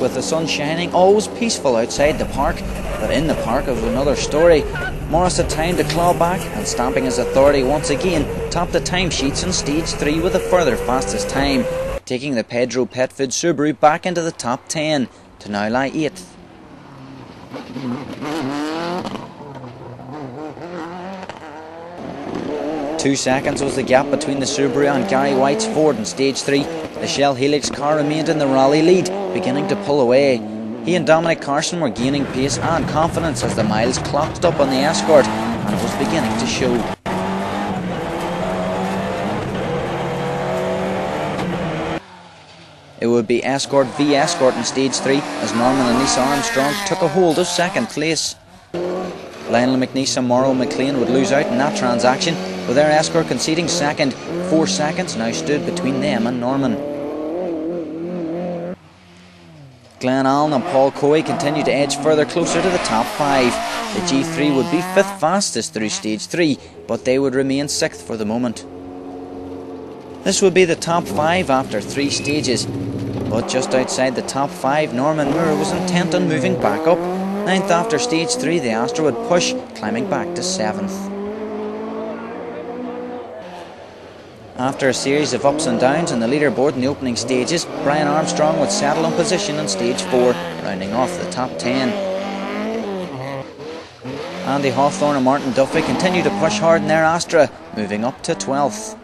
with the sun shining, always peaceful outside the park, but in the park of another story. Morris had time to claw back, and stamping his authority once again, topped the timesheets in Stage 3 with a further fastest time, taking the Pedro Pet Food Subaru back into the top 10, to now lie 8th. Two seconds was the gap between the Subaru and Gary White's Ford in Stage 3. The Shell Helix car remained in the rally lead, beginning to pull away. He and Dominic Carson were gaining pace and confidence as the miles clocked up on the Escort, and it was beginning to show. It would be Escort v Escort in Stage 3 as Norman and Lisa Armstrong took a hold of second place. Lionel McNeese and Mauro McLean would lose out in that transaction, with their Escort conceding second. 4 seconds now stood between them and Norman. Glenn Allen and Paul Coey continued to edge further closer to the top 5. The G3 would be 5th fastest through Stage 3, but they would remain 6th for the moment. This would be the top 5 after 3 stages, but just outside the top 5, Norman Moore was intent on moving back up. 9th after Stage 3, the Astra would push, climbing back to 7th. After a series of ups and downs in the leaderboard in the opening stages, Brian Armstrong would settle on position in Stage 4, rounding off the top 10. Andy Hawthorne and Martin Duffy continued to push hard in their Astra, moving up to 12th.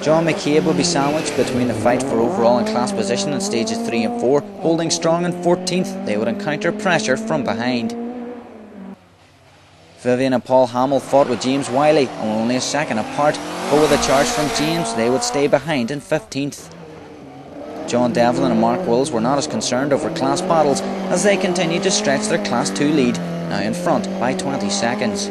John McCabe will be sandwiched between the fight for overall and class position in Stages 3 and 4, holding strong in 14th. They would encounter pressure from behind. Vivian and Paul Hamill fought with James Wiley and were only a second apart, but with a charge from James they would stay behind in 15th. John Devlin and Mark Wills were not as concerned over class battles as they continued to stretch their Class 2 lead, now in front by 20 seconds.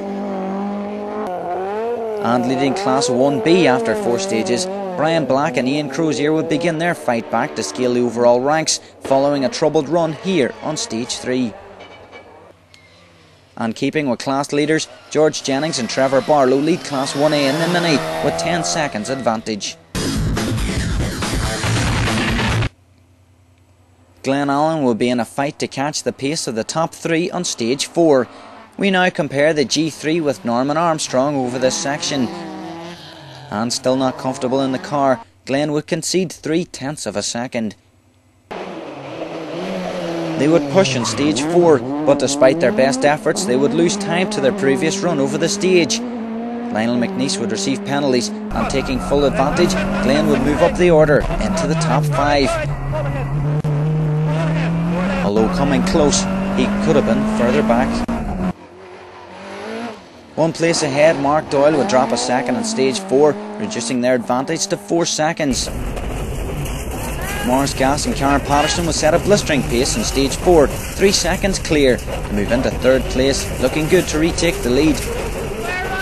And leading Class 1B after 4 stages, Brian Black and Ian Crozier would begin their fight back to scale the overall ranks, following a troubled run here on Stage 3. And keeping with class leaders, George Jennings and Trevor Barlow lead Class 1A in the Mini with 10 seconds advantage. Glenn Allen will be in a fight to catch the pace of the top 3 on Stage 4. We now compare the G3 with Norman Armstrong over this section. And still not comfortable in the car, Glenn would concede 0.3 of a second. They would push on Stage 4, but despite their best efforts, they would lose time to their previous run over the stage. Lionel McNeese would receive penalties, and taking full advantage, Glenn would move up the order into the top 5. Although coming close, he could have been further back. 1 place ahead, Mark Doyle would drop a second on Stage 4, reducing their advantage to 4 seconds. Morris Gass and Karen Patterson would set a blistering pace in Stage 4, 3 seconds clear, to move into 3rd place, looking good to retake the lead.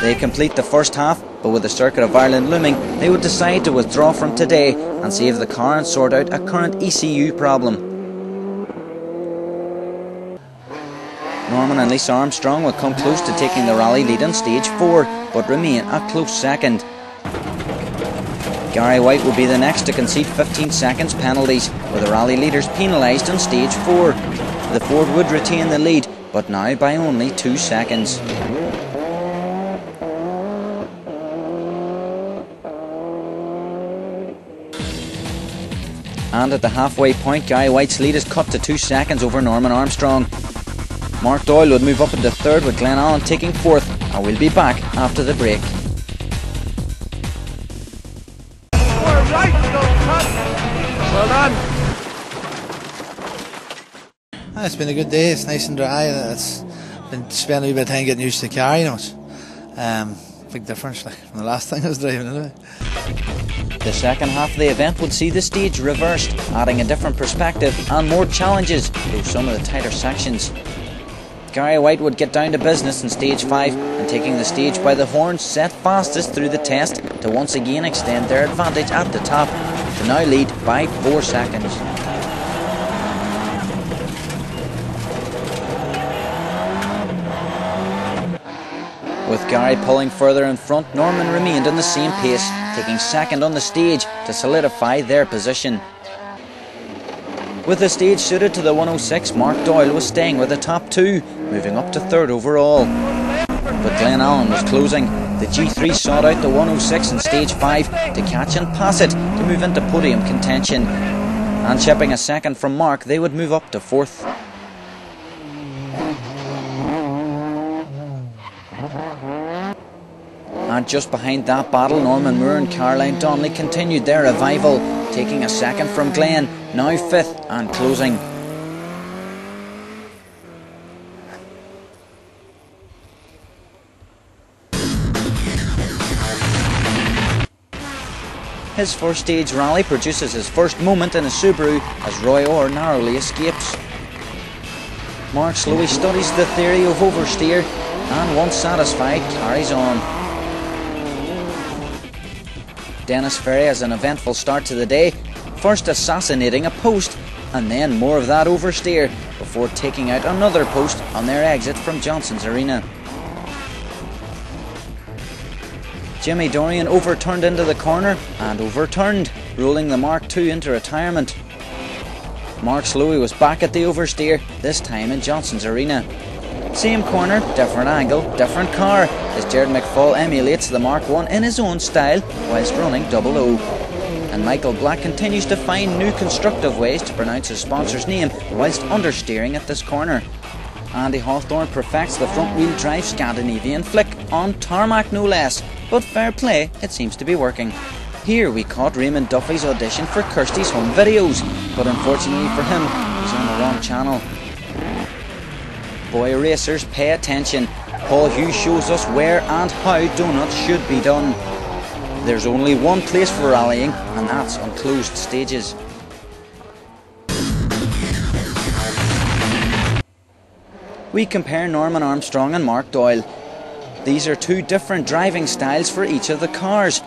They complete the first half, but with the Circuit of Ireland looming, they would decide to withdraw from today and save the car and sort out a current ECU problem. Norman and Lisa Armstrong would come close to taking the rally lead on Stage 4, but remain a close second. Gary White will be the next to concede 15 seconds penalties, with the rally leaders penalised on Stage 4. The Ford would retain the lead, but now by only 2 seconds. And at the halfway point, Gary White's lead is cut to 2 seconds over Norman Armstrong. Mark Doyle would move up into 3rd with Glenn Allen taking 4th, and we'll be back after the break. Well done. It's been a good day. It's nice and dry. It's been spending a wee bit of time getting used to the car, you know. It's big difference from the last time I was driving anyway. The second half of the event would see the stage reversed, adding a different perspective and more challenges through some of the tighter sections. Gary White would get down to business in Stage 5 and, taking the stage by the horns, set fastest through the test to once again extend their advantage at the top, to now lead by 4 seconds. With Gary pulling further in front, Norman remained on the same pace, taking second on the stage to solidify their position. With the stage suited to the 106, Mark Doyle was staying with the top 2, moving up to 3rd overall. But Glen Allen was closing. The G3 sought out the 106 in stage 5 to catch and pass it to move into podium contention. And chipping a second from Mark, they would move up to 4th. And just behind that battle, Norman Moore and Caroline Donnelly continued their revival, taking a second from Glen, now 5th and closing. His first stage rally produces his first moment in a Subaru as Roy Orr narrowly escapes. Mark Slowey studies the theory of oversteer and, once satisfied, carries on. Dennis Ferry has an eventful start to the day, first assassinating a post and then more of that oversteer before taking out another post on their exit from Johnson's Arena. Jimmy Dorian overturned into the corner and overturned, rolling the Mark II into retirement. Mark Slowey was back at the oversteer, this time in Johnson's Arena. Same corner, different angle, different car, as Jared McFall emulates the Mark I in his own style whilst running 00. And Michael Black continues to find new constructive ways to pronounce his sponsor's name whilst understeering at this corner. Andy Hawthorne perfects the front-wheel drive Scandinavian flick on tarmac no less, but fair play, it seems to be working. Here we caught Raymond Duffy's audition for Kirsty's Home Videos, but unfortunately for him, he's on the wrong channel. Boy racers, pay attention. Paul Hughes shows us where and how donuts should be done. There's only one place for rallying, and that's on closed stages. We compare Norman Armstrong and Mark Doyle. These are two different driving styles for each of the cars.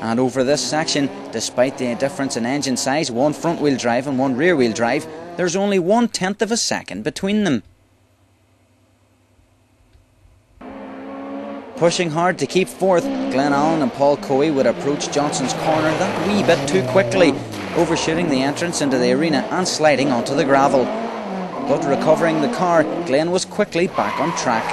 And over this section, despite the difference in engine size, one front-wheel drive and one rear-wheel drive, there's only 1/10 of a second between them. Pushing hard to keep 4th, Glen Allen and Paul Coey would approach Johnson's corner that wee bit too quickly, overshooting the entrance into the arena and sliding onto the gravel. But recovering the car, Glen was quickly back on track.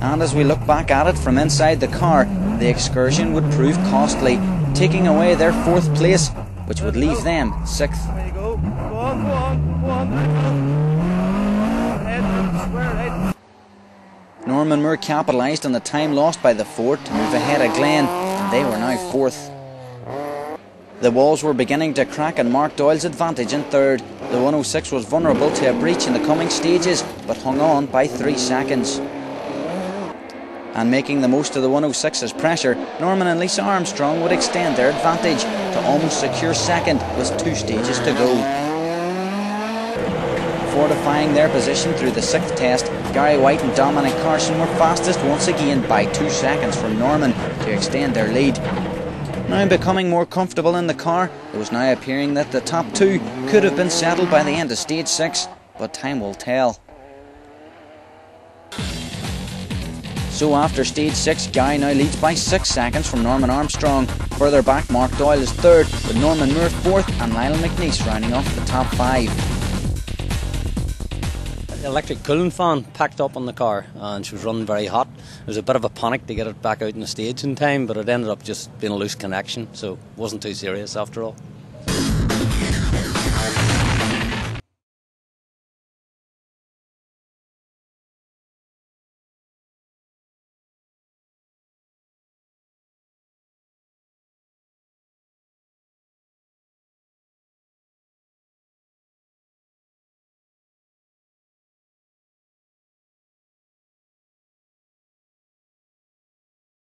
And as we look back at it from inside the car, the excursion would prove costly, taking away their 4th place, which would leave them 6th. There you go. Go on, go on, go on. Norman Moore capitalised on the time lost by the Ford to move ahead of Glen, and they were now 4th. The walls were beginning to crack and Mark Doyle's advantage in 3rd. The 106 was vulnerable to a breach in the coming stages, but hung on by 3 seconds. And making the most of the 106's pressure, Norman and Lisa Armstrong would extend their advantage to almost secure 2nd with 2 stages to go. Fortifying their position through the 6th test, Gary White and Dominic Carson were fastest once again by 2 seconds from Norman to extend their lead. Now becoming more comfortable in the car, it was now appearing that the top 2 could have been settled by the end of stage 6, but time will tell. So after stage 6, Gary now leads by 6 seconds from Norman Armstrong. Further back, Mark Doyle is 3rd, with Norman Moore 4th and Lionel McNeice rounding off the top 5. The electric cooling fan packed up on the car and she was running very hot. There was a bit of a panic to get it back out in the stage in time, but it ended up just being a loose connection, so it wasn't too serious after all.